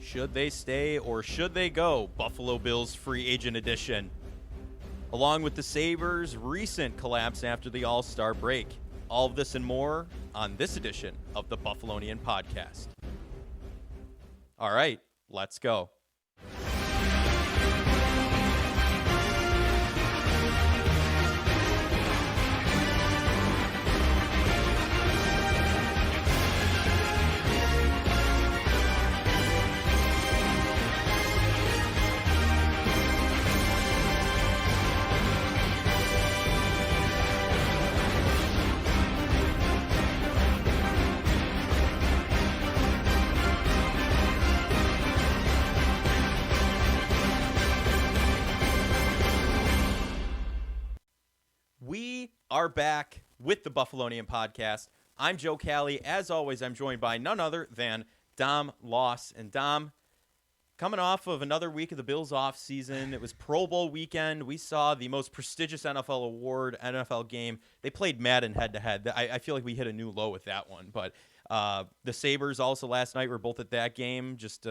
Should they stay or should they go? Buffalo Bills free agent edition. Along with the Sabres' recent collapse after the All-Star break. All of this and more on this edition of the Buffalonian Podcast. All right, let's go. We are back with the Buffalonian Podcast. I'm Joe Cali. As always, I'm joined by none other than Dom Loss. And Dom, coming off of another week of the Bills off season, it was Pro Bowl weekend. We saw the most prestigious NFL award, NFL game. They played Madden head-to-head. I feel like we hit a new low with that one. But the Sabres also last night were both at that game. Just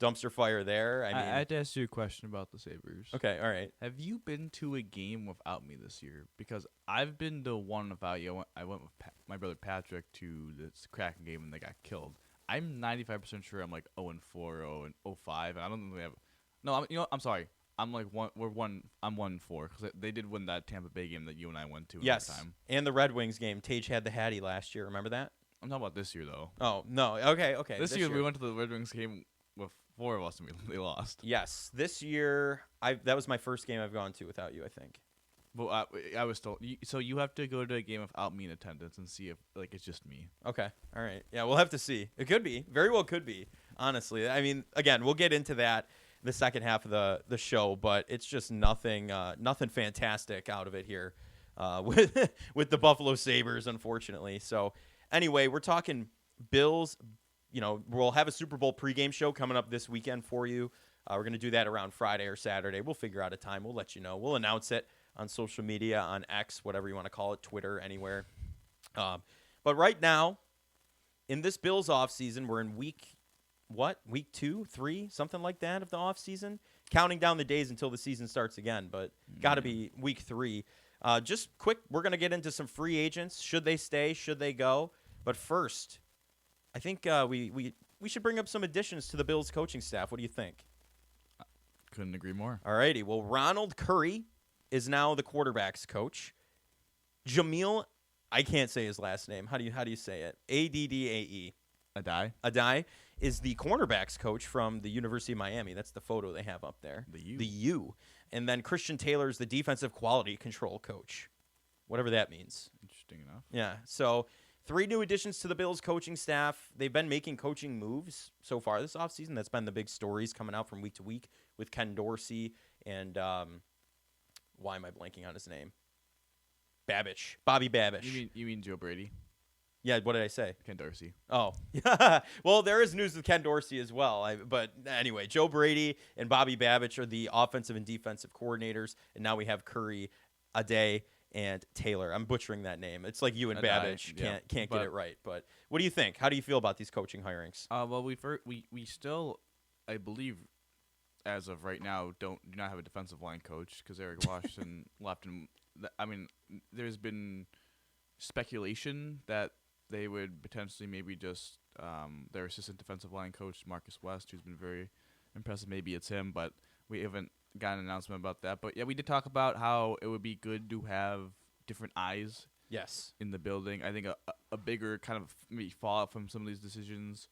dumpster fire there. I had to ask you a question about the Sabres. Okay, all right. Have you been to a game without me this year? Because I've been to one without you. I went with my brother Patrick to this Kraken game and they got killed. I'm 95% sure I'm like 0-4, 0-5, and I don't think they have. No, I'm sorry. I'm like one. I'm 1-4 because they did win that Tampa Bay game that you and I went to. Yes, time. And the Red Wings game. Tage had the Hattie last year. Remember that? I'm talking about this year though. Oh no. Okay. This year we went to the Red Wings game with 4 of us and they lost. Yes, this year that was my first game I've gone to without you, I think. Well, I was told. So you have to go to a game without me in attendance and see if like it's just me. Okay, all right. Yeah, we'll have to see. It could be, very well could be. Honestly, I mean, again, we'll get into that the second half of the show, but it's just nothing fantastic out of it here with the Buffalo Sabres, unfortunately. So anyway, we're talking Bills. You know, we'll have a Super Bowl pregame show coming up this weekend for you. We're going to do that around Friday or Saturday. We'll figure out a time. We'll let you know. We'll announce it on social media, on X, whatever you want to call it, Twitter, anywhere. But right now, in this Bills offseason, we're in week 2, 3, something like that of the offseason? Counting down the days until the season starts again, but got to be week 3. Just quick, we're going to get into some free agents. Should they stay? Should they go? But first, I think we should bring up some additions to the Bills coaching staff. What do you think? Couldn't agree more. All righty. Well, Ronald Curry is now the quarterback's coach. Jamil, I can't say his last name. How do you say it? Addae. Addae is the cornerback's coach from the University of Miami. That's the photo they have up there. The U. And then Christian Taylor is the defensive quality control coach. Whatever that means. Interesting enough. Yeah. So 3 new additions to the Bills coaching staff. They've been making coaching moves so far this offseason. That's been the big stories coming out from week to week with Ken Dorsey and why am I blanking on his name? Bobby Babish. You mean Joe Brady? Yeah, what did I say? Ken Dorsey. Oh, well, there is news with Ken Dorsey as well. But anyway, Joe Brady and Bobby Babish are the offensive and defensive coordinators, and now we have Curry, Addae, and Taylor. I'm butchering that name. It's like you and Babish can't get it right. But what do you think? How do you feel about these coaching hirings? Well, we still, I believe, as of right now, do not have a defensive line coach because Eric Washington left. And I mean, there's been speculation that they would potentially maybe just their assistant defensive line coach Marcus West, who's been very impressive. Maybe it's him, but we haven't got an announcement about that. But yeah, we did talk about how it would be good to have different eyes. Yes. In the building. I think a bigger kind of maybe fallout from some of these decisions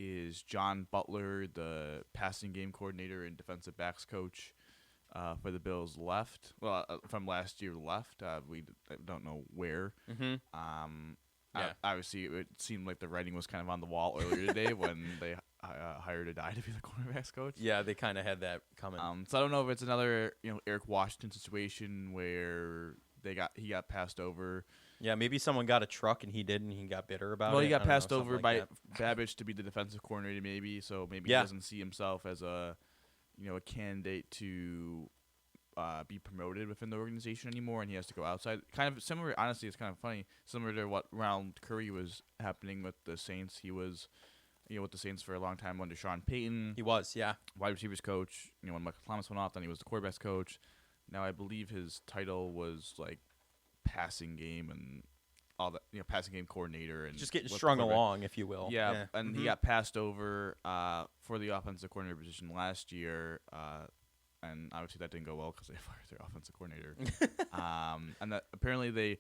is John Butler, the passing game coordinator and defensive backs coach for the Bills left. Well, from last year left. We don't know where. Mm-hmm. Obviously, it seemed like the writing was kind of on the wall earlier today when they hired Addae to be the cornerbacks coach. Yeah, they kind of had that coming. So I don't know if it's another Eric Washington situation where he got passed over. Yeah, maybe someone got a truck and he didn't. He got bitter about it. Well, he got passed over by Babish to be the defensive coordinator, maybe. So maybe he doesn't see himself as a candidate to be promoted within the organization anymore, and he has to go outside. Kind of similar. Honestly, it's kind of funny. Similar to what Ronald Curry was happening with the Saints. He was with the Saints for a long time under Sean Payton. He was, yeah. Wide receivers coach. When Michael Thomas went off, then he was the quarterbacks coach. Now I believe his title was like passing game and all that. Passing game coordinator and Just getting strung along, if you will. Yeah, and he got passed over for the offensive coordinator position last year. And obviously that didn't go well because they fired their offensive coordinator. And that apparently they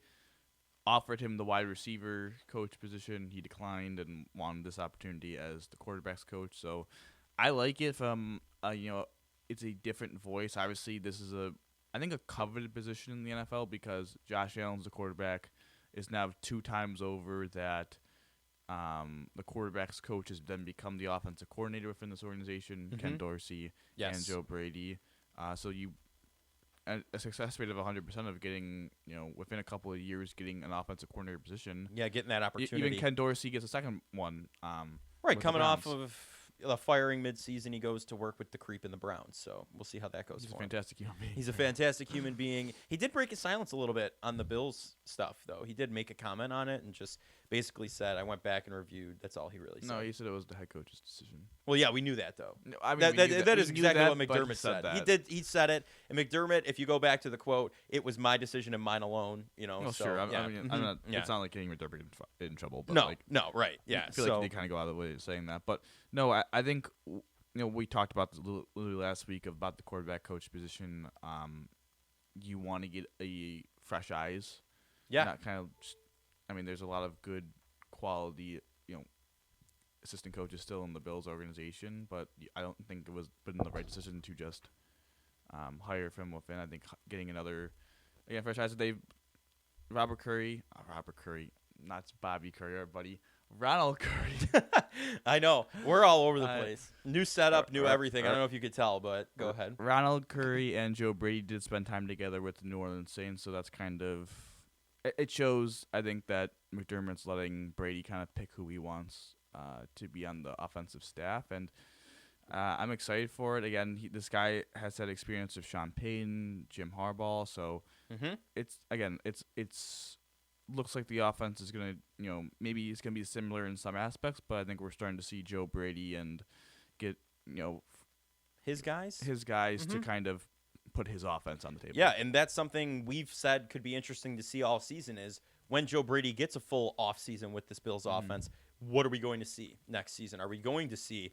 offered him the wide receiver coach position. He declined and wanted this opportunity as the quarterbacks coach. So I like it from it's a different voice. Obviously, this is I think a coveted position in the NFL because Josh Allen's the quarterback. It's now 2 times over that the quarterback's coach has then become the offensive coordinator within this organization, Ken Dorsey and Joe Brady. So a success rate of 100% of getting, within a couple of years, getting an offensive coordinator position. Yeah, getting that opportunity. Even Ken Dorsey gets a second one. Right, coming off of the firing midseason, he goes to work with the creep in the Browns. So we'll see how that goes. He's a fantastic human being. He's a fantastic human being. He did break his silence a little bit on the Bills stuff, though. He did make a comment on it and just basically said, I went back and reviewed. That's all he really said. No, he said it was the head coach's decision. Well, yeah, we knew that, though. No, I mean, that is exactly what McDermott said. He said it. And McDermott, if you go back to the quote, it was my decision and mine alone. Well, so, sure. Yeah. I mean, I'm not. It's not like getting McDermott in trouble. But No, right. Yeah. I feel like they kind of go out of the way of saying that. But no, I think we talked about this literally last week about the quarterback coach position. You want to get a fresh eyes. Yeah. Not kind of. There's a lot of good quality, assistant coaches still in the Bills organization, but I don't think it was been the right decision to just hire from within. I think getting another fresh eyes. Robert Curry, not Bobby Curry, our buddy. Ronald Curry. I know. We're all over the place. New setup, new everything. I don't know if you could tell, but go ahead. Ronald Curry and Joe Brady did spend time together with the New Orleans Saints, so that's kind of it shows, I think, that McDermott's letting Brady kind of pick who he wants to be on the offensive staff, and I'm excited for it. Again, this guy has had experience with Sean Payton, Jim Harbaugh, so it's looks like the offense is gonna, maybe it's gonna be similar in some aspects, but I think we're starting to see Joe Brady and get, his guys to kind of put his offense on the table. Yeah, and that's something we've said could be interesting to see all season is when Joe Brady gets a full off season with this Bills offense, what are we going to see next season? Are we going to see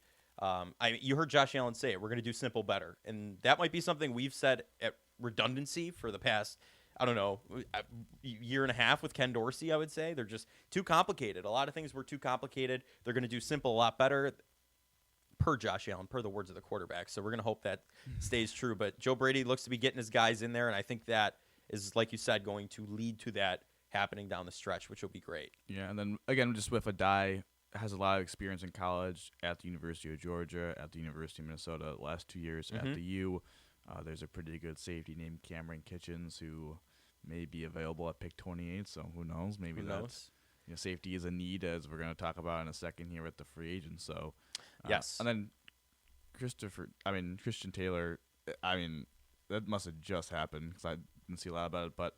you heard Josh Allen say it, we're going to do simple better, and that might be something we've said at redundancy for the past, I don't know, year and a half with Ken Dorsey. I would say they're just too complicated. A lot of things were too complicated. They're going to do simple a lot better, per Josh Allen, per the words of the quarterback. So we're going to hope that stays true. But Joe Brady looks to be getting his guys in there, and I think that is, like you said, going to lead to that happening down the stretch, which will be great. Yeah, and then again, just with Adai, has a lot of experience in college at the University of Georgia, at the University of Minnesota, the last 2 years at the U. There's a pretty good safety named Cameron Kitchens who may be available at pick 28, so who knows? Maybe that's safety is a need, as we're going to talk about in a second here at the free agent. So yes. And then Christian Taylor, that must have just happened because I didn't see a lot about it, but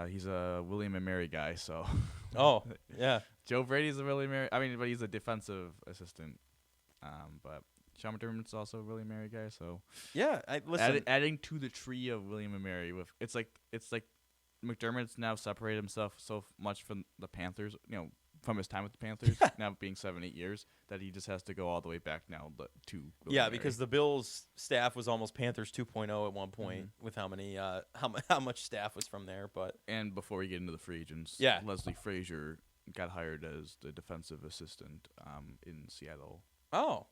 he's a William and Mary guy, so. Oh, yeah. Joe Brady's a William and Mary. But he's a defensive assistant. But Sean McDermott's also a William and Mary guy, so. Yeah, listen. Adding to the tree of William and Mary, it's like McDermott's now separated himself so much from the Panthers, from his time with the Panthers, now being 7-8 years, that he just has to go all the way back now to William because the Bills staff was almost Panthers 2.0 at one point with how many how much staff was from there, and before we get into the free agents, Leslie Frazier got hired as the defensive assistant in Seattle. Oh,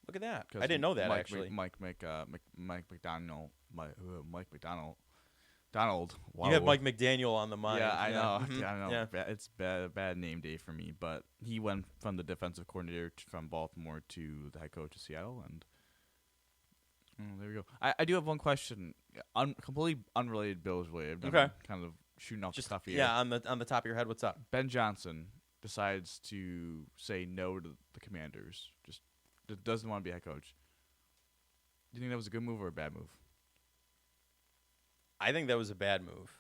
look at that! I didn't know that actually. Mike McDonald. Donald. Wow. You have Mike McDaniel on the mind. Yeah, I know. Mm-hmm. I know. Yeah. It's bad name day for me, but he went from the defensive coordinator from Baltimore to the head coach of Seattle, and there we go. I do have one question, completely unrelated Bills related. Okay. Kind of shooting off the cuff here. Yeah, on the top of your head, what's up? Ben Johnson decides to say no to the Commanders. Just doesn't want to be a head coach. Do you think that was a good move or a bad move? I think that was a bad move.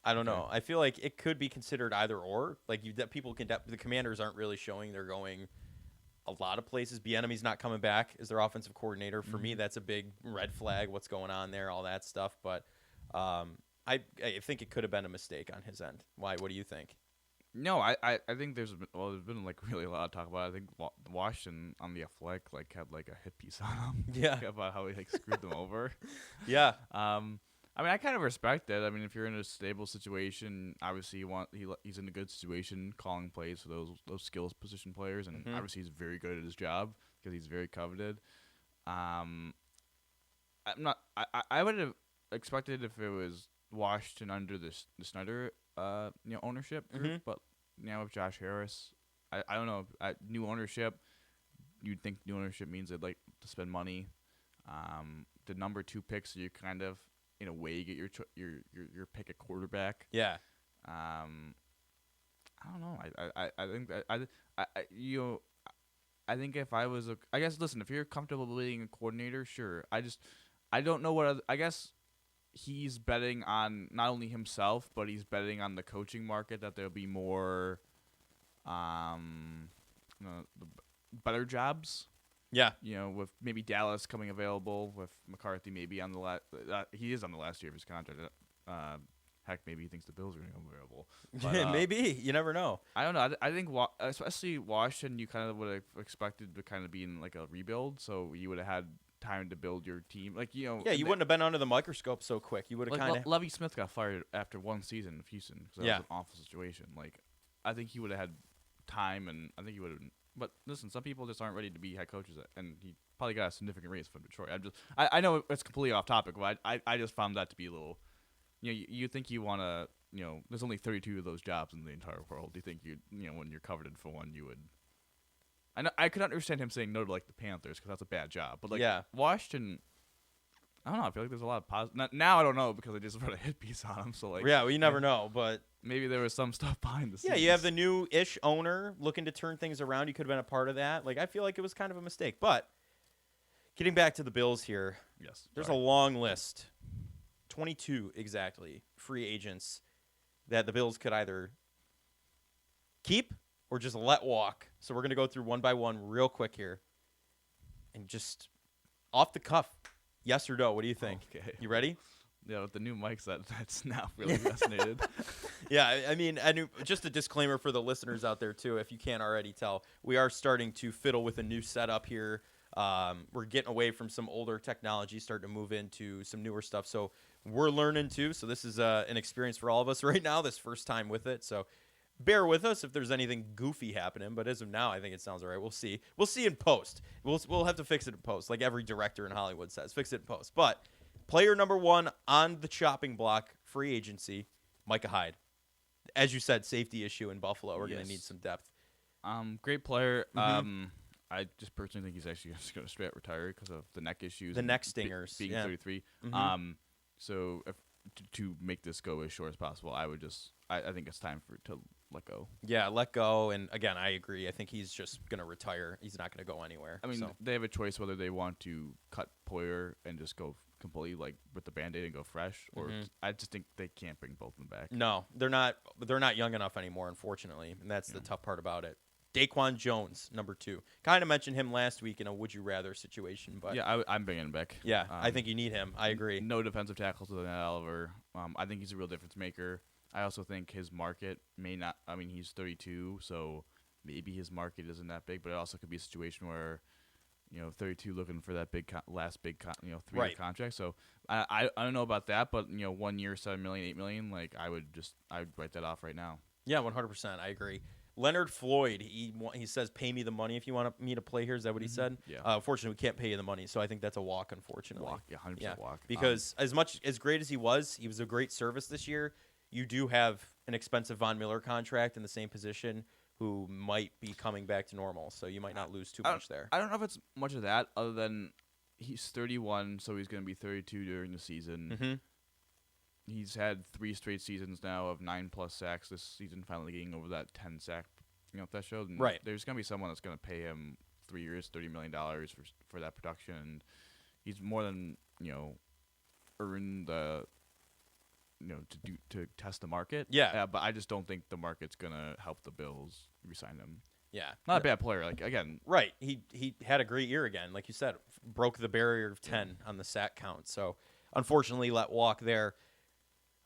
I don't know. I feel like it could be considered either or. Like the Commanders aren't really showing they're going a lot of places. Bieniemy's not coming back as their offensive coordinator. For me, that's a big red flag. What's going on there? All that stuff. But I think it could have been a mistake on his end. Why? What do you think? No, I think there's been like really a lot of talk about it. I think Washington on the Athletic like had like a hit piece on him. Yeah. About how he like screwed them over. Yeah. I mean, I kind of respect that. I mean, if you're in a stable situation, obviously he's in a good situation, calling plays for those skills position players, and obviously he's very good at his job because he's very coveted. I'm not. I would have expected if it was Washington under the Snyder ownership group, but now with Josh Harris, I don't know. New ownership, you'd think new ownership means they'd like to spend money. The number 2 picks, so you kind of in a way get your pick at quarterback. Yeah. I don't know. I think that I think if I was I guess listen, if you're comfortable being a coordinator, sure. I don't know what I guess he's betting on not only himself, but he's betting on the coaching market that there'll be more better jobs. Yeah. With maybe Dallas coming available, with McCarthy maybe on the last he is on the last year of his contract. Heck, maybe he thinks the Bills are going to come available. But, maybe. You never know. I don't know. I think especially Washington, you kind of would have expected to kind of be in like a rebuild, so you would have had time to build your team. Like, Yeah, you wouldn't have been under the microscope so quick. You would have kind of. Lovie Smith got fired after one season of Houston because that was an awful situation. Like, I think he would have had time, and I think he would have. But listen, some people just aren't ready to be head coaches, and he probably got a significant raise from Detroit. I know it's completely off topic, but I just found that to be a little. You think you want to. There's only 32 of those jobs in the entire world. Do you think when you're coveted for one, you would? I could understand him saying no to like the Panthers because that's a bad job, but like Washington, I don't know. I feel like there's a lot of positive. Now I don't know because I just wrote a hit piece on him. So like, yeah, well, you never know, but maybe there was some stuff behind the scenes. Yeah, you have the new-ish owner looking to turn things around. You could have been a part of that. Like, I feel like it was kind of a mistake. But getting back to the Bills here, there's a long list, 22 exactly, free agents that the Bills could either keep or just let walk. So we're going to go through one by one real quick here. And just off the cuff, yes or no, what do you think? Okay. You ready? Yeah, with the new mics, that's now really fascinated. Yeah, I mean, just a disclaimer for the listeners out there, too, if you can't already tell. We are starting to fiddle with a new setup here. We're getting away from some older technology, starting to move into some newer stuff. So we're learning, too. So this is an experience for all of us right now, this first time with it. So bear with us if there's anything goofy happening. But as of now, I think it sounds all right. We'll see. We'll see in post. We'll have to fix it in post, like every director in Hollywood says. Fix it in post. But player number 1 on the chopping block, free agency, Micah Hyde. As you said, safety issue in Buffalo. We're going to need some depth. Great player. I just personally think he's actually just going to straight up retire because of the neck issues. The neck stingers. Being 33. So to make this go as short as possible, I think it's time to let go. Yeah, let go. And again, I agree. I think he's just going to retire. He's not going to go anywhere. I mean, they have a choice whether they want to cut Poyer and just go completely like with the Band-Aid and go fresh, or I just think they can't bring both of them back. No, they're not young enough anymore, unfortunately, and that's the tough part about it. Daquan Jones, number 2. Kind of mentioned him last week in a would you rather situation, but yeah, I'm bringing him back. Yeah, I think you need him. I agree. No defensive tackles with Oliver. I think he's a real difference maker. I also think his market may not. I mean, he's 32, so maybe his market isn't that big, but it also could be a situation where 32 looking for that last big 3-year contract. So I don't know about that, but 1 year, $7 million, $8 million, like I'd write that off right now. Yeah, 100%. I agree. Leonard Floyd, he says, pay me the money if you want me to play here. Is that what he said? Yeah. Unfortunately, we can't pay you the money, so I think that's a walk, unfortunately. Walk, yeah, 100% walk. Because as great as he was a great service this year. You do have an expensive Von Miller contract in the same position who might be coming back to normal, so you might not lose too much there. I don't know if it's much of that, other than he's 31, so he's going to be 32 during the season. He's had 3 straight seasons now of 9+ sacks this season, finally getting over that 10 sack threshold. And there's going to be someone that's going to pay him 3 years, $30 million for that production. And he's more than earned the to test the market. Yeah. But I just don't think the market's going to help the Bills re-sign him. Yeah. Not a bad player. Like, again, Right. He had a great year again. Like you said, broke the barrier of 10 on the sack count. So, unfortunately, let walk there.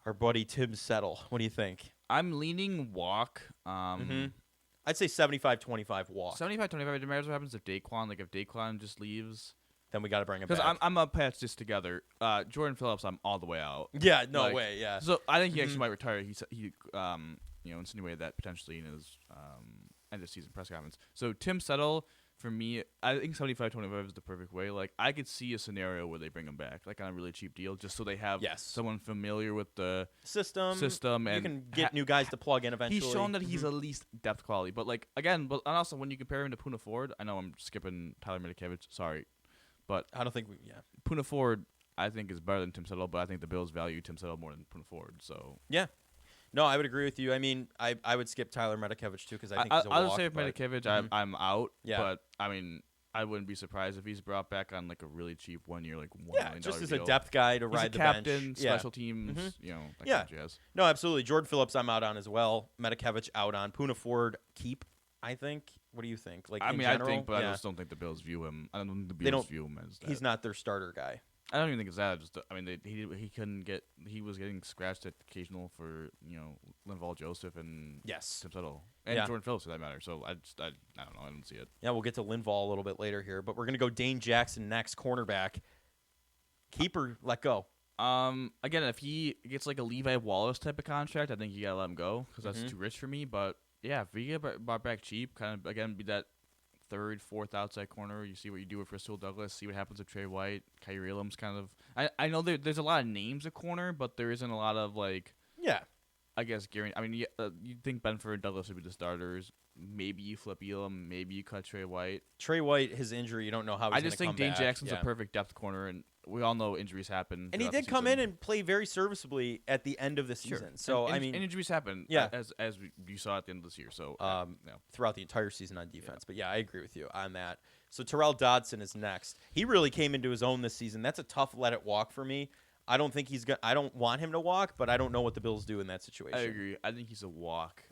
Our buddy Tim Settle. What do you think? I'm leaning walk. I'd say 75-25 walk. 75-25. It matters what happens if Daquan. Like, if Daquan just leaves. Then we got to bring him back. Because I'm up patch this together. Jordan Phillips, I'm all the way out. Yeah, no way, yeah. So I think he actually might retire. He insinuated that potentially in his end of season press conference. So Tim Settle, for me, I think 75-25 is the perfect way. Like, I could see a scenario where they bring him back, like on a really cheap deal, just so they have someone familiar with the system, and you can get new guys to plug in eventually. He's shown that he's at least depth quality, but like again, and also when you compare him to Puna Ford, I know I'm skipping Tyler Mitakevich. Sorry. But I don't think Puna Ford, I think, is better than Tim Settle, but I think the Bills value Tim Settle more than Puna Ford. So yeah, no, I would agree with you. I mean, I would skip Tyler Mitakevich too because I think he's a walk. I'll say with Mitakevich, I'm out. Yeah. But I mean, I wouldn't be surprised if he's brought back on like a really cheap 1 year, like $1 million just as deal. a depth guy to he's ride a the captain, bench. special teams, that kind of jazz. No, absolutely. Jordan Phillips, I'm out on as well. Mitakevich out on. Puna Ford keep. I think. What do you think? Like, in general? I think, but I just don't think the Bills view him. I don't think the Bills view him as that. He's not their starter guy. I don't even think it's that. Just he couldn't get. He was getting scratched at occasional for Linval Joseph and Tim Settle and Jordan Phillips for that matter. So I don't know. I don't see it. Yeah, we'll get to Linval a little bit later here, but we're gonna go Dane Jackson next, cornerback. Keeper, let go. Again, if he gets like a Levi Wallace type of contract, I think you gotta let him go because that's too rich for me. But yeah, if we get brought back cheap, kind of again be that third, fourth outside corner. You see what you do with Bristol Douglas. See what happens with Trey White, Kyrie Elam's kind of. I know there's a lot of names at corner, but there isn't a lot of like. Yeah. I guess guarantee. I mean, you'd think Benford and Douglas would be the starters. Maybe you flip Elam. Maybe you cut Trey White. Trey White, his injury, you don't know how he's I just think Dane Jackson's a perfect depth corner, and we all know injuries happen. And he did come in and play very serviceably at the end of the season. Sure. So and, I mean, injuries happen. Yeah. As you saw at the end of this year. So throughout the entire season on defense. But yeah, I agree with you on that. So Terrell Dodson is next. He really came into his own this season. That's a tough let it walk for me. I don't think he's I don't want him to walk, but I don't know what the Bills do in that situation. I agree. I think he's a walk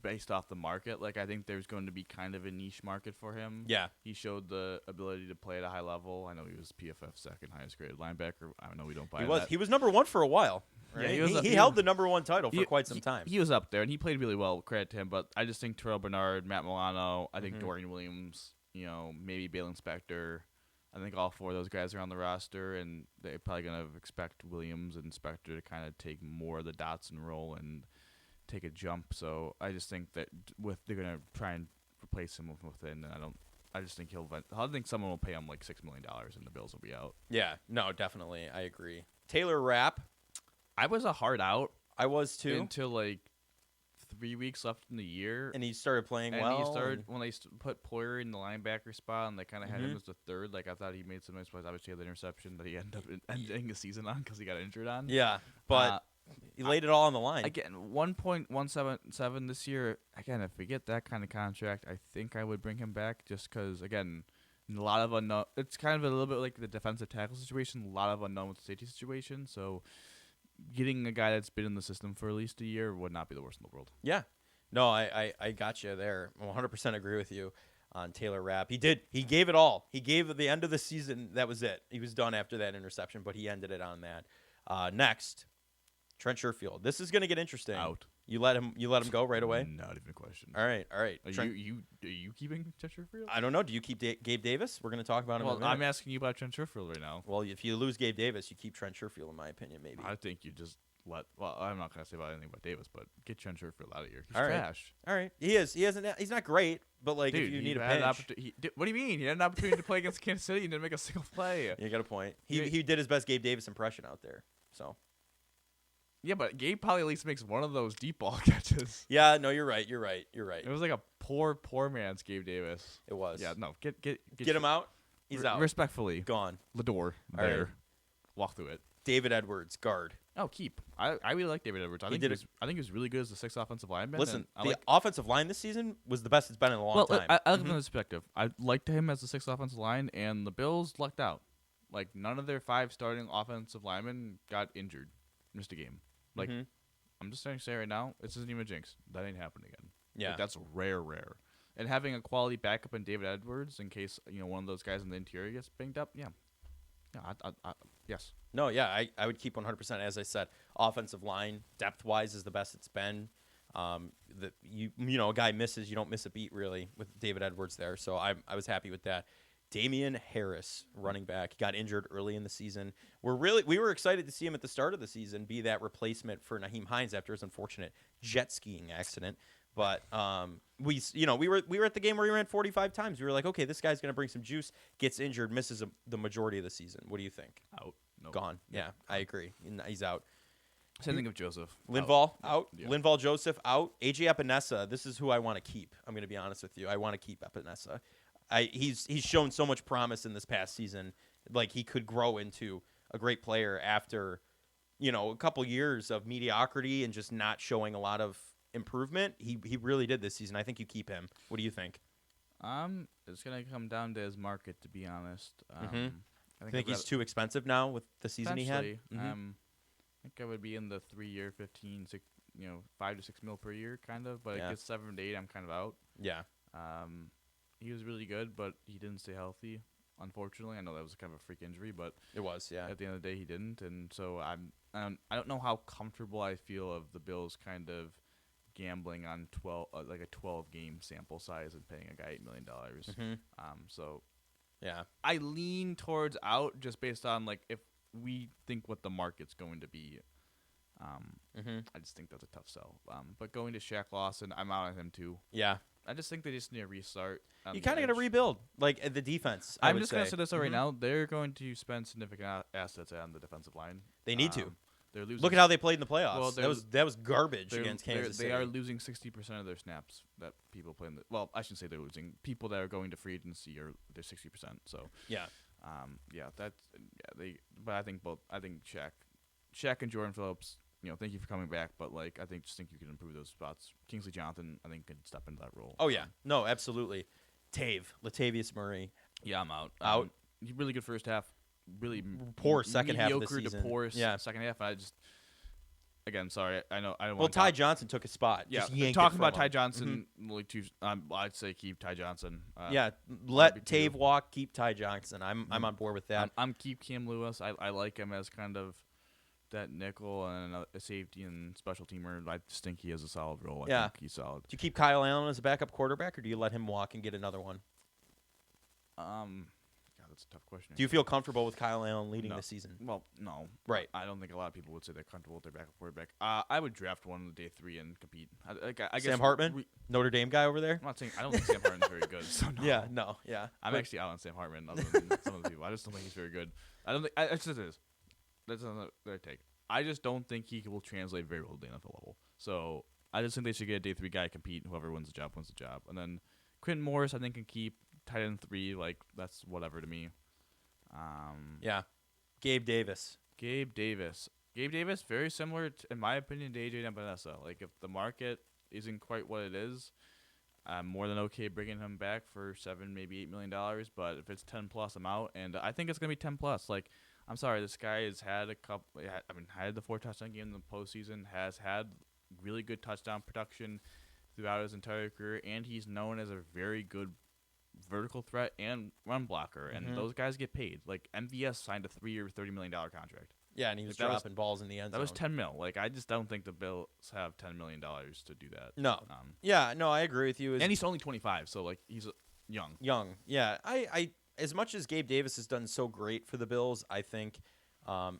based off the market. Like, I think there's going to be kind of a niche market for him. Yeah. He showed the ability to play at a high level. I know he was PFF second highest graded linebacker. I know we don't buy that. He was number one for a while. Right? Yeah, he held the number one title for quite some time. He was up there, and he played really well. Credit to him. But I just think Terrell Bernard, Matt Milano, I think Dorian Williams, maybe Bale Inspector. I think all four of those guys are on the roster, and they're probably going to expect Williams and Spector to kind of take more of the Dotson role and take a jump. So I just think that they're going to try and replace him within. I just think I think someone will pay him like $6 million, and the Bills will be out. Yeah, no, definitely, I agree. Taylor Rapp, I was a hard out. I was too until like 3 weeks left in the year, and he started playing and well. He started when they put Poyer in the linebacker spot, and they kind of had him as the third. Like, I thought he made some nice plays. Obviously, he had the interception that he ended up ending the season on because he got injured on. Yeah, but he laid it all on the line. Again, 1.177 this year. Again, if we get that kind of contract, I think I would bring him back just because, again, a lot of unknown. It's kind of a little bit like the defensive tackle situation. A lot of unknown with the safety situation. So getting a guy that's been in the system for at least a year would not be the worst in the world. Yeah. No, I got you there. 100% agree with you on Taylor Rapp. He gave it all. He gave at the end of the season. That was it. He was done after that interception, but he ended it on that. Next, Trent Sherfield. This is going to get interesting. Out. You let him go right away? Not even a question. All right. Are you keeping Trent Sherfield? I don't know. Do you keep Gabe Davis? We're going to talk about him in a minute. I'm asking you about Trent Sherfield right now. Well, if you lose Gabe Davis, you keep Trent Sherfield, in my opinion, maybe. I think you just I'm not going to say about anything about Davis, but get Trent Sherfield out of here. He's all right. trash. All right. He is. He's not great, but like, dude, if you need a pinch. What do you mean? He had an opportunity to play against Kansas City and didn't make a single play. You got a point. He did his best Gabe Davis impression out there. So. Yeah, but Gabe probably at least makes one of those deep ball catches. Yeah, no, you're right. It was like a poor man's Gabe Davis. It was. Yeah, no, get him out. He's out. Respectfully, gone. Lador, all there. Right. Walk through it. David Edwards, guard. Oh, keep. I really like David Edwards. I think he was really good as the sixth offensive lineman. Listen, the offensive line this season was the best it's been in a long time. I look from this perspective. I liked him as the sixth offensive line, and the Bills lucked out. Like, none of their 5 starting offensive linemen got injured, missed a game. Like, I'm just saying right now, this isn't even a jinx. That ain't happening again. Yeah, like, that's rare. And having a quality backup in David Edwards in case one of those guys in the interior gets banged up. Yeah, yes. No, yeah, I would keep 100%. As I said, offensive line depth wise is the best it's been. A guy misses, you don't miss a beat really with David Edwards there. So I was happy with that. Damian Harris, running back, got injured early in the season. We were excited to see him at the start of the season be that replacement for Naheem Hines after his unfortunate jet skiing accident. But we were at the game where he ran 45 times. We were like, okay, this guy's going to bring some juice. Gets injured, misses the majority of the season. What do you think? Out. Nope. Gone. Yeah, I agree. He's out. Same thing of Joseph. Linval out. Yeah. Linval Joseph out. AJ Epinesa. This is who I want to keep. I'm going to be honest with you. I want to keep Epinesa. He's shown so much promise in this past season. Like he could grow into a great player after, a couple years of mediocrity and just not showing a lot of improvement. He really did this season. I think you keep him. What do you think? It's gonna come down to his market, to be honest. I think he's too expensive now with the season he had. I think I would be in the 3-year, 15, 6, $5 to $6 mil per year, kind of. But it gets 7 to 8, I'm kind of out. Yeah. He was really good, but he didn't stay healthy. Unfortunately, I know that was kind of a freak injury, but it was. Yeah. At the end of the day, he didn't, and so I don't know how comfortable I feel of the Bills kind of gambling on 12-game sample size and paying a guy $8 million. So yeah, I lean towards out just based on if we think what the market's going to be. I just think that's a tough sell. But going to Shaq Lawson, I'm out on him too. Yeah. I just think they just need a restart. You kind of got to rebuild, the defense. I'm just going to say this right now. They're going to spend significant assets on the defensive line. They need to. They're losing. Look at how they played in the playoffs. Well, that was garbage against Kansas City. They are losing 60% of their snaps that people play in the. Well, I shouldn't say they're losing. People that are going to free agency they're 60%. So yeah, But I think Shaq and Jordan Phillips. Thank you for coming back, but I think you can improve those spots. Kingsley Jonathan, I think, could step into that role. Oh yeah, no, absolutely. Latavius Murray. Yeah, I'm out. Out. Really good first half. Really poor second half of the season. Mediocre to poor second half. I just, again, sorry. I know. I don't. Well, Ty Johnson took a spot. Yeah, just talking about Ty Johnson. I'd say keep Ty Johnson. Let Tave walk. Keep Ty Johnson. I'm on board with that. I'm keep Cam Lewis. I like him as kind of that nickel and a safety and special teamer. I just think he has a solid role. I think he's solid. Do you keep Kyle Allen as a backup quarterback, or do you let him walk and get another one? That's a tough question. Do you feel comfortable with Kyle Allen leading the season? Well, no. Right. I don't think a lot of people would say they're comfortable with their backup quarterback. I would draft one on the day 3 and compete. I guess Sam Hartman, Notre Dame guy over there. I'm not saying I don't think Sam Hartman's very good. So no. Yeah. I'm actually out on Sam Hartman other than some of the people. I just don't think he's very good. I don't think. It's just is. That's another take. I just don't think he will translate very well to the NFL level. So I just think they should get a day 3 guy compete. Whoever wins the job wins the job. And then Quentin Morris, I think, can keep tight end 3. That's whatever to me. Gabe Davis, very similar, in my opinion, to AJ Epinesa. If the market isn't quite what it is, I'm more than okay bringing him back for $7, maybe $8 million. But if it's 10 plus, I'm out, and I think it's gonna be 10 plus. I'm sorry, this guy has had had the 4 touchdown game in the postseason, has had really good touchdown production throughout his entire career, and he's known as a very good vertical threat and run blocker, and those guys get paid. MVS signed a 3-year, $30 million contract. Yeah, and he was dropping balls in the end zone. That was $10 million. I just don't think the Bills have $10 million to do that. No. I agree with you. And he's only 25, so he's young. Young, yeah. I as much as Gabe Davis has done so great for the Bills, I think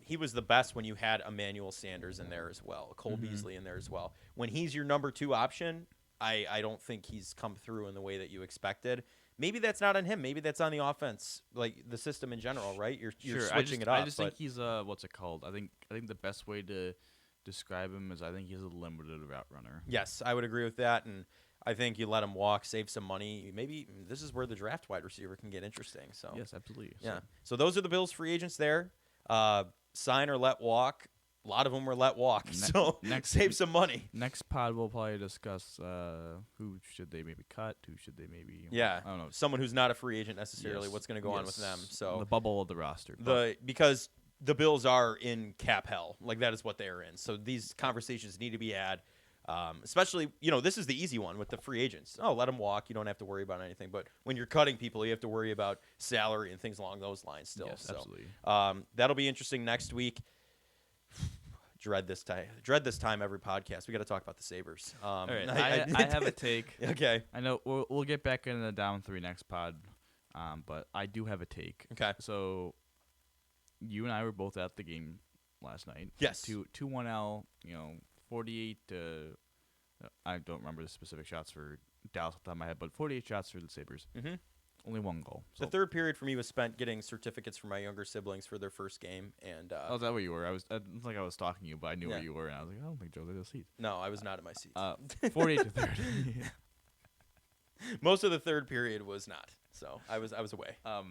he was the best when you had Emmanuel Sanders in there as well, Cole Beasley in there as well. When he's your number 2 option, I don't think he's come through in the way that you expected. Maybe that's not on him. Maybe that's on the offense, the system in general, right? You're switching it up. I just think he's what's it called? I think the best way to describe him is I think he's a limited route runner. Yes, I would agree with that, and I think you let him walk, save some money. Maybe this is where the draft wide receiver can get interesting. So yes, absolutely. Yeah. So those are the Bills free agents there. Sign or let walk. A lot of them were let walk, so save some money. Next pod, we'll probably discuss who should they maybe cut, who should they maybe... Yeah, I don't know. someone who's not a free agent necessarily, what's going to go on with them. So the bubble of the roster. Because the Bills are in cap hell. That is what they are in. So these conversations need to be had. Especially, this is the easy one with the free agents. Oh, let them walk. You don't have to worry about anything. But when you're cutting people, you have to worry about salary and things along those lines still. Yes, so absolutely. that'll be interesting next week. Dread this time every podcast. We got to talk about the Sabres. All right, I have a take. Okay. I know we'll get back into the down 3 next pod, but I do have a take. Okay. So you and I were both at the game last night. Yes. 2-1L, 48 I don't remember the specific shots for Dallas off the top of my head, but 48 shots for the Sabres. Mm-hmm. Only 1 goal. So. The third period for me was spent getting certificates for my younger siblings for their first game. And oh, is that where you were? It's like I was stalking you, but I knew where you were, and I was like, I don't think Joe's at his seat. No, I was not in my seat. 48-30. Most of the third period was not, so I was away. I've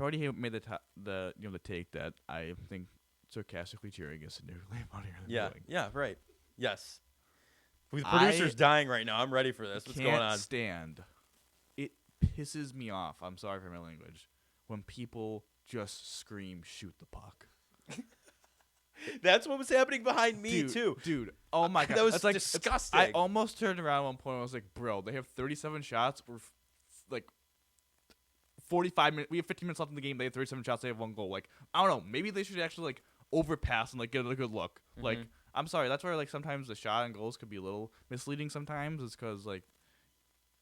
already made the take that I think sarcastically cheering is significantly funnier than doing. Yeah, right. Yes. The producer's dying right now. I'm ready for this. What's going on? Can't stand. It pisses me off. I'm sorry for my language. When people just scream, "Shoot the puck." That's what was happening behind me too, dude. Oh my god, that was like disgusting. I almost turned around at one point. And I was like, "Bro, they have 37 shots. We're like 45 minutes. We have 15 minutes left in the game. They have 37 shots. They have 1 goal. Like, I don't know. Maybe they should actually like overpass and like get a good look. Mm-hmm. Like, I'm sorry. That's where like sometimes the shot and goals could be a little misleading. Sometimes it's because like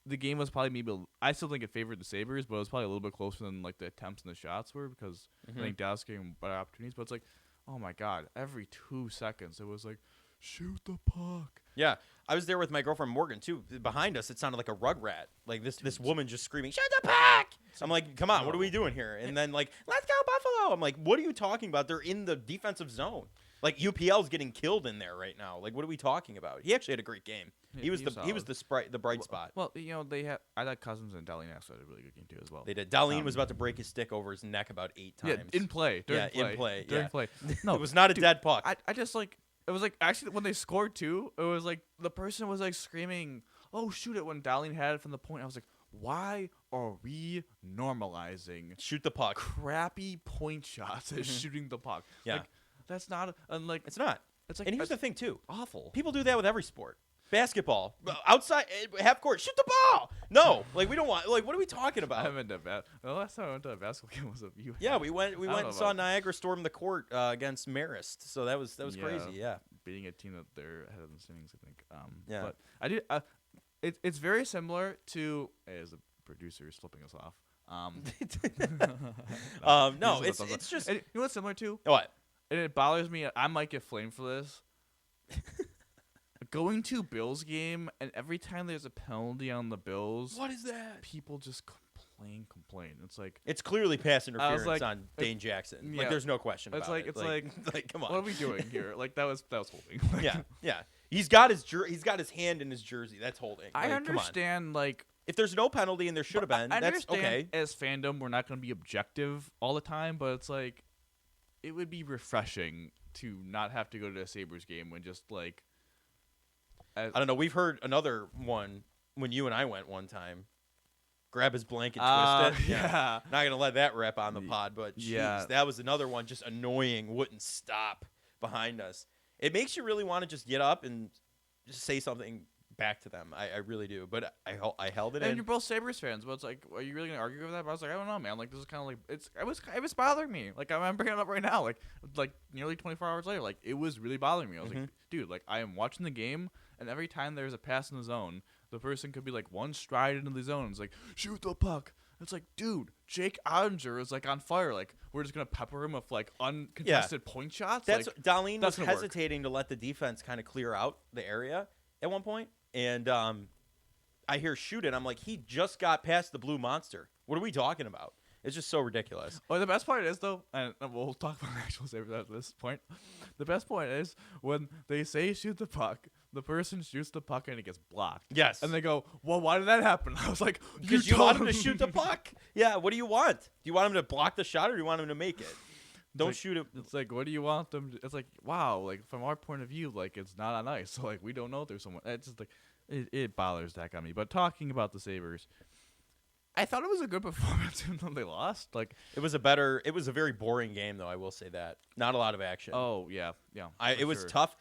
the game was probably maybe. I still think it favored the Sabres, but it was probably a little bit closer than like the attempts and the shots were because I think Dallas gave them better opportunities. But it's like, oh my god, every 2 seconds it was like, shoot the puck. Yeah, I was there with my girlfriend Morgan too. Behind us, it sounded like a rugrat. Like this woman just screaming, "Shoot the puck!" I'm like, "Come on, what are we doing here?" And then like, "Let's go Buffalo!" I'm like, "What are you talking about? They're in the defensive zone. Like UPL's getting killed in there right now. Like, what are we talking about?" He actually had a great game. Yeah, he was the bright spot. Well, they had. I thought Cousins and Dahlin actually had a really good game too as well. They did. Dahlin was about to break his stick over his neck about 8 times. Yeah, in play. During play. No, it was not a dead puck. I just like. It was like actually when they scored too, it was like the person was like screaming, "Oh shoot it!" when Dahlin had it from the point. I was like, why are we normalizing shoot the puck crappy point shots as shooting the puck? Yeah, like, that's not like it's not. It's like, and here's the thing too, awful. People do that with every sport. Basketball, outside half court, shoot the ball. No, like we don't want. Like, what are we talking about? I haven't been to the last time I went to a basketball game was a you. Yeah, we went and saw Niagara storm the court against Marist. So that was crazy. Yeah, beating a team that they're ahead of the standings, I think. Yeah, but I did. It's very similar to as the producer is flipping us off. No, it's just you know what's similar to what? And it bothers me. I might get flamed for this. Going to Bills game, and every time there's a penalty on the Bills, what is that? People just complain. It's like it's clearly pass interference on Dane Jackson. Yeah. Like there's no question about it. It's like come on. What are we doing here? Like that was holding. Yeah. He's got his hand in his jersey. That's holding. I understand. Like if there's no penalty and there should have been, that's okay. As fandom, we're not going to be objective all the time, but it's like it would be refreshing to not have to go to a Sabres game when just like. I don't know. We've heard another one when you and I went one time. Grab his blanket, twist it. Yeah. Not going to let that rep on the pod, but geez, that was another one just annoying, wouldn't stop behind us. It makes you really want to just get up and just say something back to them. I really do. But I held it in. And you're both Sabres fans, but it's like, are you really going to argue with that? But I was like, I don't know, man. Like, this is kind of like, it was bothering me. Like, I'm bringing it up right now. Like nearly 24 hours later, like, it was really bothering me. I was like, dude, like, I am watching the game, and every time there's a pass in the zone, the person could be like one stride into the zone. It's like, shoot the puck. It's like, dude, Jake Ottinger is like on fire. Like, we're just gonna pepper him with like uncontested point shots. That's like, Dahlin was hesitating to let the defense kind of clear out the area at one point, and I hear shoot it. I'm like, he just got past the blue monster. What are we talking about? It's just so ridiculous. Oh, the best part is though, and we'll talk about actual Sabres at this point. The best point is when they say shoot the puck. The person shoots the puck and it gets blocked. Yes. And they go, well, why did that happen? I was like, because you want him to shoot the puck. Yeah, what do you want? Do you want him to block the shot or do you want him to make it? Don't shoot it. It's like, what do you want them to? It's like, wow, like from our point of view, like it's not on ice. So like we don't know if there's someone. It's just like, it bothers that on me. But talking about the Sabres, I thought it was a good performance even though they lost. Like It was a very boring game though. I will say that. Not a lot of action. oh yeah. It was tough.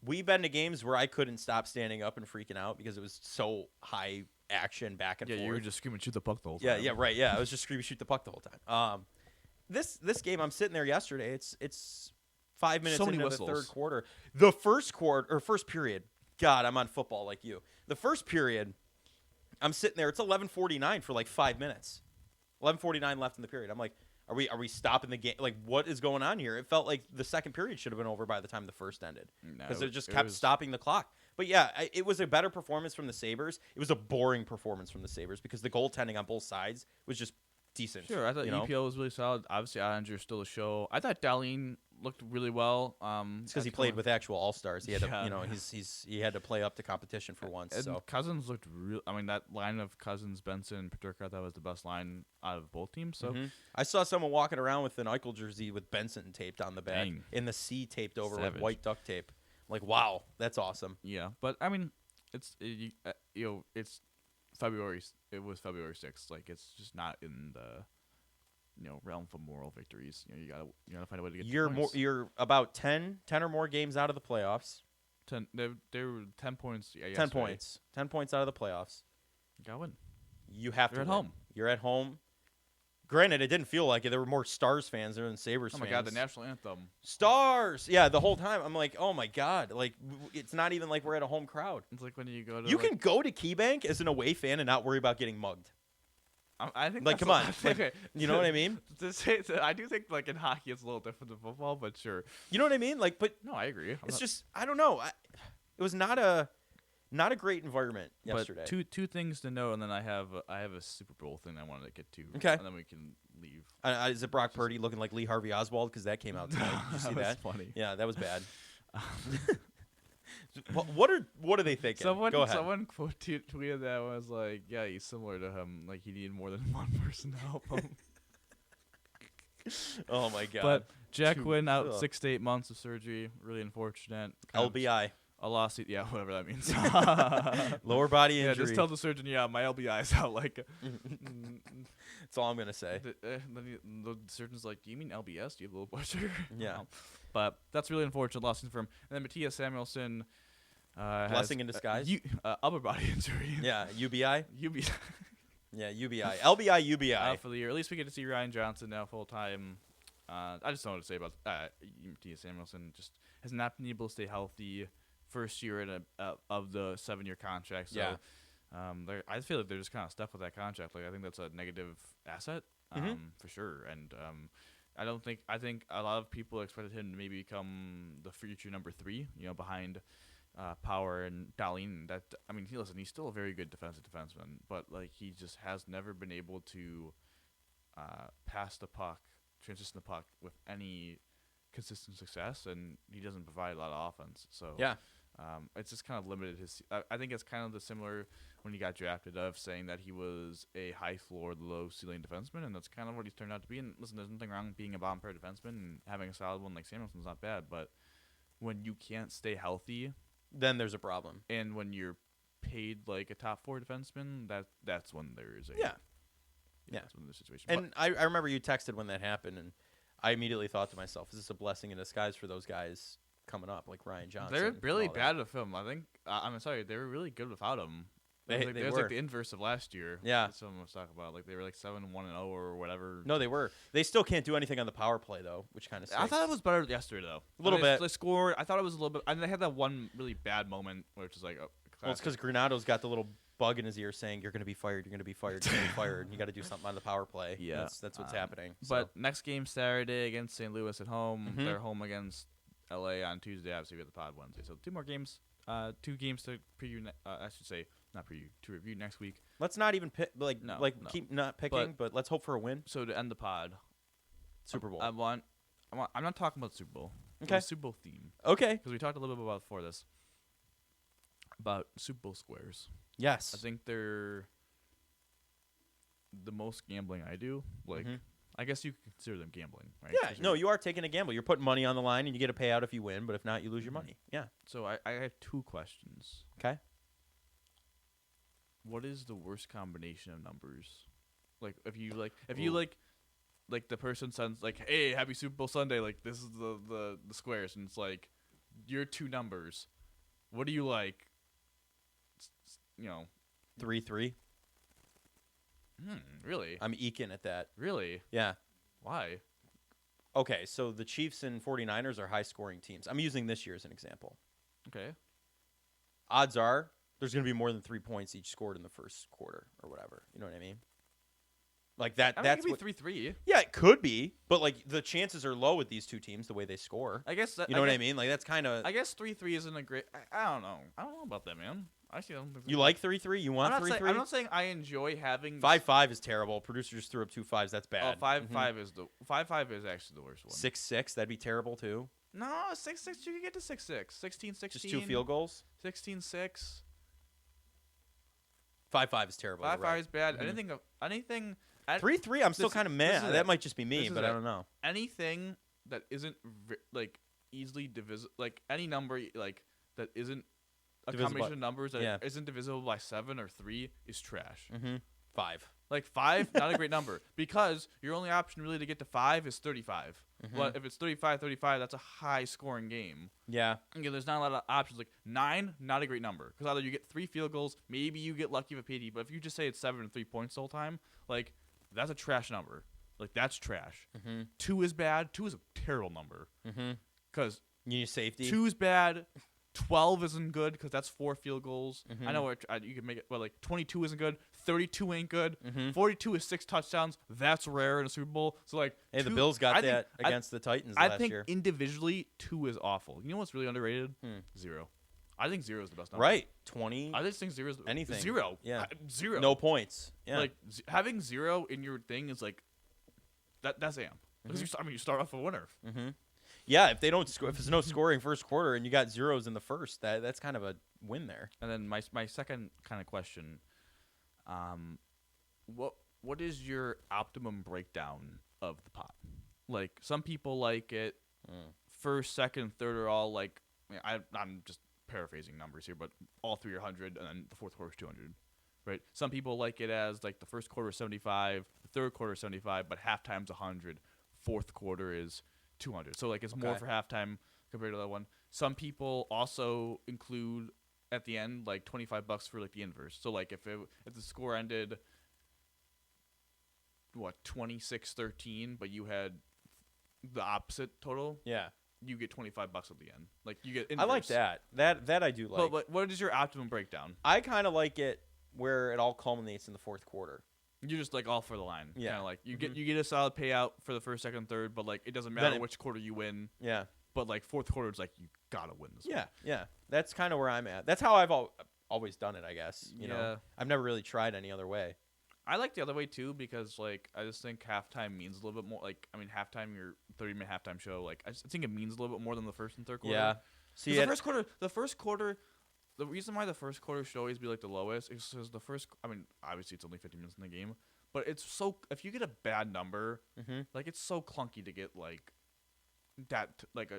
We've been to games where I couldn't stop standing up and freaking out because it was so high action back and forth. Yeah, you were just screaming shoot the puck the whole time. Yeah, right. Yeah, I was just screaming shoot the puck the whole time. This game, I'm sitting there yesterday. It's 5 minutes So many into whistles. the third quarter. The first period. God, I'm on football like you. The first period, I'm sitting there. It's 11:49 for like 5 minutes. 11:49 left in the period. I'm like, are we stopping the game? Like, what is going on here? It felt like the second period should have been over by the time the first ended because it just kept stopping the clock. But yeah, it was a better performance from the Sabres. It was a boring performance from the Sabres because the goaltending on both sides was just decent. Sure, I thought EPO was really solid. Obviously, Ottinger still a show. I thought Darlene looked really well. It's because he played with actual all-stars. He had Yeah. to, he had to play up to competition for once. And So Cousins looked real. I mean, that line of Cousins, Benson, Paterka, that was the best line out of both teams. So I saw someone walking around with an Eichel jersey with Benson taped on the back Dang. and the C taped over Savage. with white duct tape. I'm like, wow, that's awesome. yeah, but I mean, it's February. It was February 6th. Like it's just not in the realm for moral victories. You gotta find a way to get. You're about 10 or more games out of the playoffs. 10. They were 10 points. Yeah, 10 points. 10 points out of the playoffs. You gotta win. You have You're to at win. home. You're at home. Granted, it didn't feel like it. There were more Stars fans there than Sabres Oh fans. my God, the national anthem. Stars! Yeah, the whole time. I'm like, oh my God. Like, it's not even like we're at a home crowd. It's like when you go to. You can go to KeyBank as an away fan and not worry about getting mugged. I think. Like, that's come on. Like, Like, you know what I mean? I do think like in hockey it's a little different than football, but sure. You know what I mean? Like, but No, I agree. it's just, I don't know. It was not a great environment yesterday. But two things to know, and then I have a Super Bowl thing I wanted to get to. Okay. And then we can leave. Is it Brock Purdy looking like Lee Harvey Oswald? Because that came out tonight. Did you see that? Funny. Yeah, that was bad. What are they thinking? Someone Go ahead. tweeted that was like, yeah, he's similar to him. Like he needed more than one person to help him. Oh my God. But Jack Too- Quinn out ugh. 6 to 8 months of surgery. Really unfortunate. Kind of LBI, a lawsuit. Yeah, whatever that means. lower body Yeah, injury. just tell the surgeon, yeah, my LBI is out. Like, That's all I'm gonna say. the surgeon's like, do you mean LBS? Do you have a little blood sugar? Yeah. But that's really unfortunate loss for him. And then Matthias Samuelsson. Blessing in disguise. Upper body injury. Yeah, UBI. UBI. Yeah, UBI. LBI, UBI. Out for the year. At least we get to see Ryan Johnson now full time. I just don't know what to say about Matthias Samuelsson. Just has not been able to stay healthy. First year in of the 7-year contract. So, Yeah. I feel like they're just kind of stuck with that contract. Like I think that's a negative asset, for sure. And I think a lot of people expected him to maybe become the future number 3. Behind Power and Darlene. He's still a very good defensive defenseman, but like he just has never been able to pass the puck, transition the puck with any consistent success, and he doesn't provide a lot of offense. So Yeah. it's just kind of limited his. I think it's kind of the similar when he got drafted of saying that he was a high floor, low ceiling defenseman, and that's kind of what he's turned out to be. And listen, there's nothing wrong with being a bottom pair defenseman, and having a solid one like Samuelson's not bad, but when you can't stay healthy, Then there's a problem. and when you're paid like a top 4 defenseman, that's when there is a Yeah. that's when there's a situation. And I remember you texted when that happened, and I immediately thought to myself, is this a blessing in disguise for those guys coming up, like Ryan But Johnson? they're and really all that? bad with him. I think I'm sorry, they were really good without him. They It was were. like the inverse of last year. Yeah. That's what I was talking about. Like they were like 7-1-0 or whatever. No, they were. They still can't do anything on the power play, though, which kind of I thought it was better yesterday though. A little bit. They scored. I thought it was a little bit. And they had that one really bad moment, which is like, Well, it's because Granado's got the little bug in his ear saying, you're going to be fired, you're going to be fired, you're going to be fired, and you got to do something on the power play. Yeah. That's what's happening. But next game Saturday against St. Louis at home. Mhm. They're home against LA on Tuesday. Obviously, we have the pod Wednesday. So 2 more games. 2 games to preview. I should say not preview, to review next week. Let's not even pick, No. keep not picking, but let's hope for a win. So to end the pod, Super Bowl. I'm not talking about the Super Bowl. Okay. The Super Bowl theme, Okay. because we talked a little bit about before this about Super Bowl squares. Yes. I think they're the most gambling I do. Like, Mhm. I guess you could consider them gambling, right? Yeah, 'Cause no, you are taking a gamble. You're putting money on the line, and you get a payout if you win, but if not, you lose your money. Yeah. So I have 2 questions. Okay. What is the worst combination of numbers Like if you like the person sends like, hey, happy Super Bowl Sunday, like this is the squares, and it's like your two numbers. What do you like? You know, 3-3. Really? I'm eking at that. Really? Yeah. Why? Okay, so the Chiefs and 49ers are high-scoring teams. I'm using this year as an example. Okay. Odds are there's going to be more than 3 points each scored in the first quarter or whatever. You know what I mean? Like that. I mean, That's it what. could be 3-3. Yeah, it could be, but like the chances are low with these two teams the way they score. I guess that, You know what I mean? Like that's kind of. I guess 3-3 isn't a great. I don't know. I don't know about that, man. Actually, I don't think You like 3-3? You want 3-3? I'm not saying I enjoy having 5-5 is terrible. Producer just threw up 2 5s. That's Oh, bad. 5-5 is the 5-5 is actually the worst one. 6-6. That'd be terrible too. No, 6-6. You can get to 6-6. 16-16. Just 2 field goals. 16-6. 5-5 is terrible. 5-5 is bad. Mhm. Anything. 3-3. I'm still kind of mad. is That it. might just be me, This is but it. I don't know. Anything that isn't like easily divisible, like any number like that isn't a Divisible combination by- of numbers that yeah. isn't divisible by 7 or 3 is trash. 5. Like 5, not a great number because your only option really to get to 5 is 35. But if it's 35-35, that's a high scoring game. Yeah. Again, there's not a lot of options. Like 9, not a great number because either you get 3 field goals, maybe you get lucky with a PD. But if you just say it's 7 and 3 points the whole time, like that's a trash number. Like that's trash. 2 is bad. 2 is a terrible number because You need safety. 2 is bad. 12 isn't good because that's 4 field goals. I know you can make it, but like 22 isn't good. 32 ain't good. 42 is 6 touchdowns. That's rare in a Super Bowl. So like, Hey, the 2 Bills got I think- that against the Titans I last think year. individually 2 is awful. You know what's really underrated? 0. I think 0 is the best number. Right. 20. I just think 0 is Anything. 0. Yeah. 0. No points. Yeah. Like having 0 in your thing is like that's amp. Because you start off a winner. Yeah, if they don't score, if there's no scoring first quarter and you got zeros in the first, that's kind of a win there. And then my second kind of question, what is your optimum breakdown of the pot? Like some people like it first, second, third are all like I'm just paraphrasing numbers here, but all 3 are 100 and then the fourth quarter is 200. Right? Some people like it as like the first quarter is 75, the third quarter is 75, but halftime's 100, fourth quarter is 200. So like it's more for halftime compared to that one. Some people also include at the end like $25 for like the inverse. So like if the score ended 26-13, but you had the opposite total, Yeah. you get $25 at the end. Like you get I inverse. like that. That I do like. But what is your optimum breakdown? I kind of like it where it all culminates in the fourth quarter. You're just like all for the line. Yeah. Kinda like you get a solid payout for the first, second, third, but like it doesn't matter which quarter you win. Yeah. But like fourth quarter is like you gotta win this. Yeah. Yeah. That's kind of where I'm at. That's how I've always done it, I guess. You know, I've never really tried any other way. I like the other way too because like I just think halftime means a little bit more. Like I mean, halftime, your 30-minute halftime show. Like I think it means a little bit more than the first and third quarter. Yeah. See, the first quarter. The reason why the first quarter should always be like the lowest is because the first. I mean, obviously it's only 50 minutes in the game, but it's so if you get a bad number, like it's so clunky to get like that. Like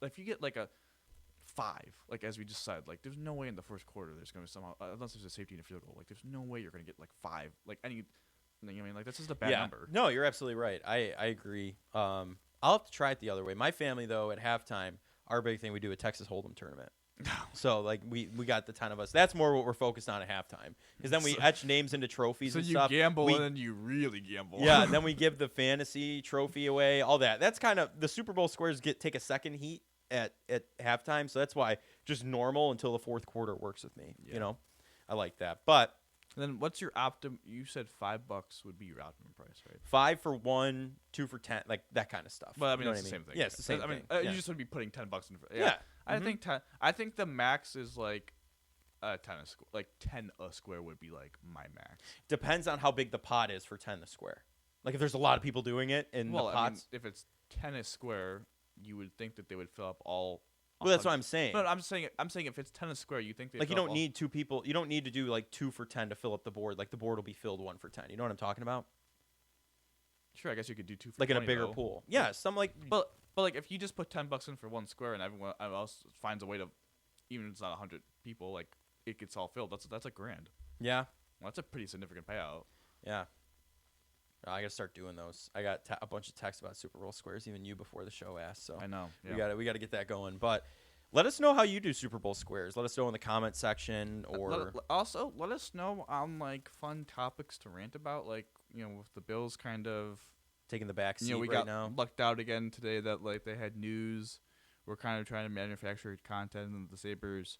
if you get like a 5, like as we just said, like there's no way in the first quarter there's gonna be somehow unless there's a safety and a field goal. Like there's no way you're gonna get like 5, like any. You know what I mean, like that's just a bad number. No, you're absolutely right. I agree. I'll have to try it the other way. My family though at halftime, our big thing we do a Texas Hold'em tournament. So like we got the 10 of us. That's more what we're focused on at halftime. Because then we etch names into trophies and stuff. So you gamble and then you really gamble. Yeah, and then we give the fantasy trophy away, all that. That's kind of the Super Bowl squares take a second heat at halftime. So that's why just normal until the fourth quarter works with me. Yeah. You know, I like that. But then what's your optimum? You said $5 would be your optimum price, right? 5 for 1, 2 for 10, like that kind of stuff. Well, I mean, You know it's what the same thing. Yeah, it's the same I thing. mean, Yeah. you just would be putting $10 in. Yeah. I think 10. I think the max is like 10 a square. Like 10 a square would be like my max. Depends on how big the pot is for 10 a square. Like if there's a lot of people doing it in the I mean, pots. if it's 10 a square, you would think that they would fill up all. Well, that's what I'm saying. No, I'm saying if it's 10 a square, you think they Like you fill up don't all- need 2 people. You don't need to do like 2 for 10 to fill up the board. Like the board will be filled 1 for 10. You know what I'm talking about? Sure, I guess you could do 2 for Like in a 20, bigger though. pool. Yeah, some like. But like if you just put $10 in for 1 square and everyone else finds a way to, even if it's not 100 people, like it gets all filled. That's $1,000. Yeah. Well, that's a pretty significant payout. Yeah. I gotta start doing those. I got a bunch of texts about Super Bowl squares. Even you before the show asked. So I know. we Yeah. gotta get that going. But let us know how you do Super Bowl squares. Let us know in the comment section, or Also, let us know on like fun topics to rant about, like with the Bills kind of taking the back seat we right got now. lucked out again today that like they had news. We're kind of trying to manufacture content, and the Sabres.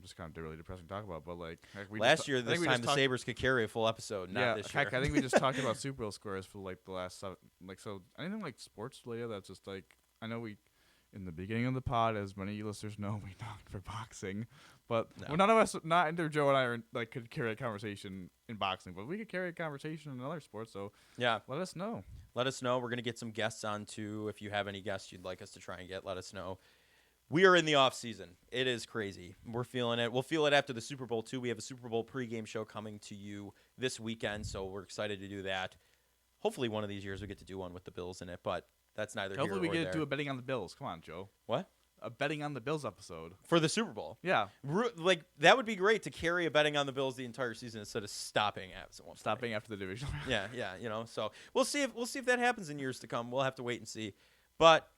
Just kind of really depressing to talk about, but like we Last year, I think this time the Sabres could carry a full episode. Not this year. Heck, I think we just talked about Super Bowl scores for like the last so anything like sports related. That's just like I know we in the beginning of the pod, as many listeners know, we talked for boxing, but none of us, not either Joe and I, are, like could carry a conversation in boxing, but we could carry a conversation in other sports. So yeah, let us know. Let us know. We're gonna get some guests on too. If you have any guests you'd like us to try and get, let us know. We are in the off season. It is crazy. We're feeling it. We'll feel it after the Super Bowl too. We have a Super Bowl pregame show coming to you this weekend, so we're excited to do that. Hopefully, one of these years we get to do one with the Bills in it, but that's neither here nor there. Hopefully, we get to do a betting on the Bills. Come on, Joe. What? A betting on the Bills episode For the Super Bowl. Yeah. Like, that would be great to carry a betting on the Bills the entire season instead of stopping at one point. Stopping after the division. Yeah, so we'll see if that happens in years to come. We'll have to wait and see. But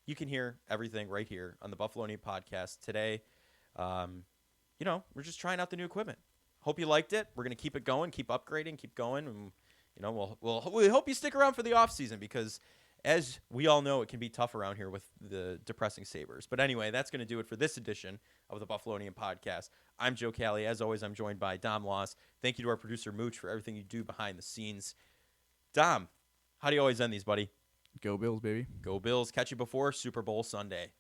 you can hear everything right here on the Buffalonian podcast today. We're just trying out the new equipment. Hope you liked it. We're going to keep it going, keep upgrading, keep going. And, we hope you stick around for the off season because as we all know, it can be tough around here with the depressing Sabres. But anyway, that's going to do it for this edition of the Buffalonian podcast. I'm Joe Cali. As always, I'm joined by Dom Loss. Thank you to our producer, Mooch, for everything you do behind the scenes. Dom, how do you always end these, buddy? Go Bills, baby. Go Bills. Catch you before Super Bowl Sunday.